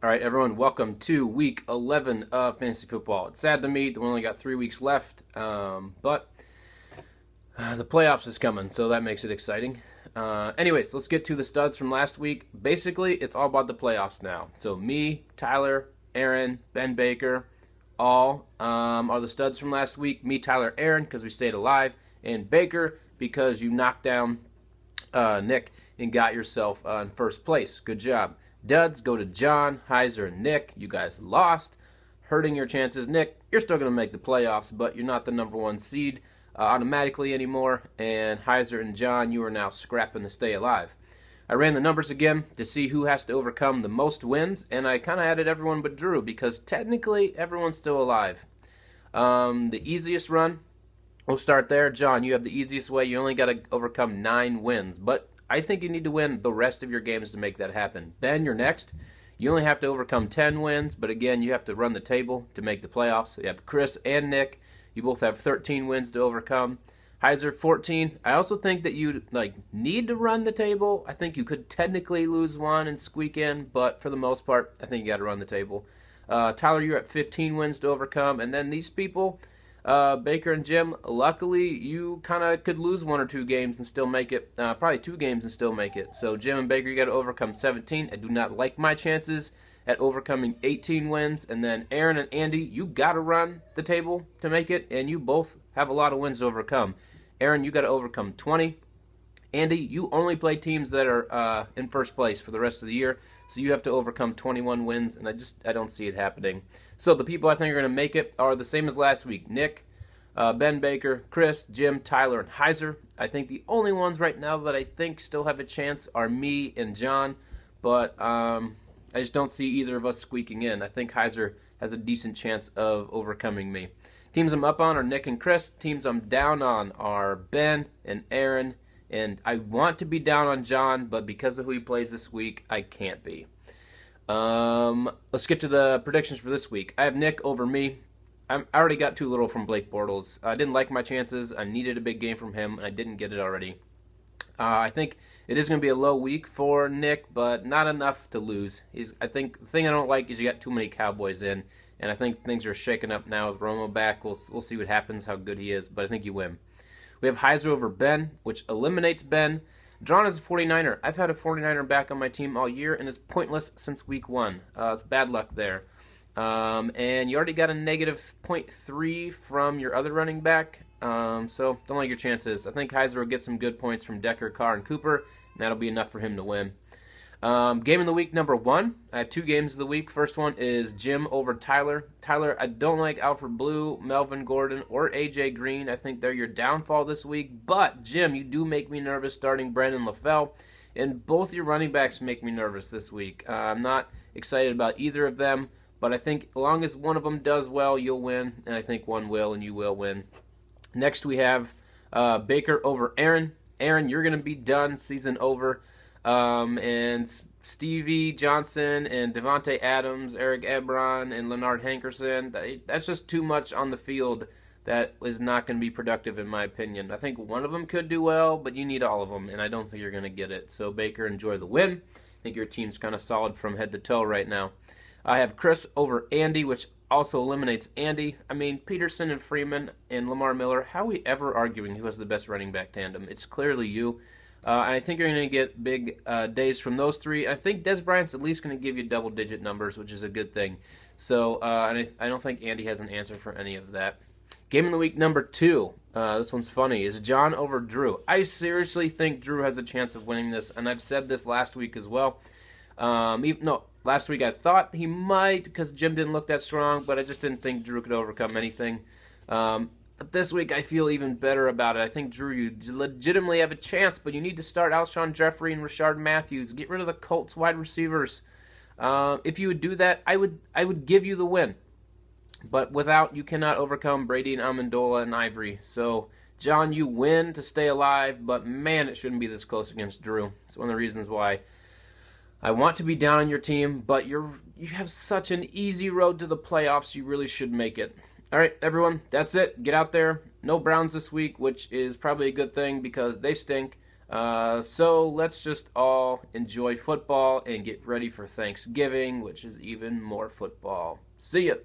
All right, everyone, welcome to week 11 of fantasy football. It's sad to me that we only got 3 weeks left, but the playoffs is coming, so that makes it exciting. Anyways, let's get to the studs from last week. Basically, it's all about the playoffs now. So me, Tyler, Aaron, Ben Baker, all are the studs from last week. Me, Tyler, Aaron, because we stayed alive, and Baker because you knocked down Nick and got yourself in first place. Good job. Duds go to John, Heiser, and Nick. You guys lost, hurting your chances. Nick, you're still going to make the playoffs, but you're not the number one seed automatically anymore. And Heiser and John, you are now scrapping to stay alive. I ran the numbers again to see who has to overcome the most wins, and I kind of added everyone but Drew because technically everyone's still alive. The easiest run, we'll start there. John, you have the easiest way. You only got to overcome 9 wins, but I think you need to win the rest of your games to make that happen. Ben, you're next. You only have to overcome 10 wins, but again, you have to run the table to make the playoffs. So you have Chris and Nick. You both have 13 wins to overcome. Heiser, 14. I also think that you need to run the table. I think you could technically lose one and squeak in, but for the most part, I think you got to run the table. Tyler, you're at 15 wins to overcome, and then these people, Baker and Jim, luckily you kind of could lose 1 or 2 games and still make it. Probably 2 games and still make it. So Jim and Baker, you got to overcome 17. I do not like my chances at overcoming 18 wins. And then Aaron and Andy, you got to run the table to make it, and you both have a lot of wins to overcome. Aaron, you got to overcome 20. Andy, you only play teams that are in first place for the rest of the year, so you have to overcome 21 wins, and I don't see it happening. So the people I think are going to make it are the same as last week: Nick, Ben Baker, Chris, Jim, Tyler, and Heiser. I think the only ones right now that I think still have a chance are me and John, but I just don't see either of us squeaking in. I think Heiser has a decent chance of overcoming me. Teams I'm up on are Nick and Chris. Teams I'm down on are Ben and Aaron. And I want to be down on John, but because of who he plays this week, I can't be. Let's get to the predictions for this week. I have Nick over me. I already got too little from Blake Bortles. I didn't like my chances. I needed a big game from him, and I didn't get it already. I think it is going to be a low week for Nick, but not enough to lose. I think the thing I don't like is you got too many Cowboys in, and I think things are shaking up now with Romo back. We'll see what happens, how good he is, but I think you win. We have Heiser over Ben, which eliminates Ben. John is a 49er. I've had a 49er back on my team all year, and it's pointless since week 1. It's bad luck there. And you already got a negative .3 from your other running back, so don't like your chances. I think Heiser will get some good points from Decker, Carr, and Cooper, and that'll be enough for him to win. Game of the week number 1. I have 2 games of the week. First one is Jim over Tyler. Tyler, I don't like Alfred Blue, Melvin Gordon, or AJ Green. I think they're your downfall this week. But Jim, you do make me nervous starting Brandon LaFell, and both your running backs make me nervous this week. I'm not excited about either of them, but I think as long as one of them does well, you'll win, and I think one will, and you will win. Next we have Baker over Aaron. Aaron, you're going to be done. Season over. And Stevie Johnson and Devontae Adams, Eric Ebron, and Leonard Hankerson, that's just too much on the field that is not going to be productive in my opinion. I think one of them could do well, but you need all of them, and I don't think you're going to get it. So Baker, enjoy the win. I think your team's kind of solid from head to toe right now. I have Chris over Andy, which also eliminates Andy. I mean, Peterson and Freeman and Lamar Miller, how are we ever arguing who has the best running back tandem? It's clearly you. I think you're going to get big days from those 3. I think Des Bryant's at least going to give you double-digit numbers, which is a good thing. So and I don't think Andy has an answer for any of that. Game of the week number 2. This one's funny. Is John over Drew? I seriously think Drew has a chance of winning this, and I've said this last week as well. Last week I thought he might because Jim didn't look that strong, but I just didn't think Drew could overcome anything. But this week I feel even better about it. I think, Drew, you legitimately have a chance, but you need to start Alshon Jeffrey and Rashard Matthews. Get rid of the Colts wide receivers. If you would do that, I would give you the win. But without, you cannot overcome Brady and Amendola and Ivory. So, John, you win to stay alive, but man, it shouldn't be this close against Drew. It's one of the reasons why I want to be down on your team, but you have such an easy road to the playoffs, you really should make it. All right, everyone, that's it. Get out there. No Browns this week, which is probably a good thing because they stink. So let's just all enjoy football and get ready for Thanksgiving, which is even more football. See ya.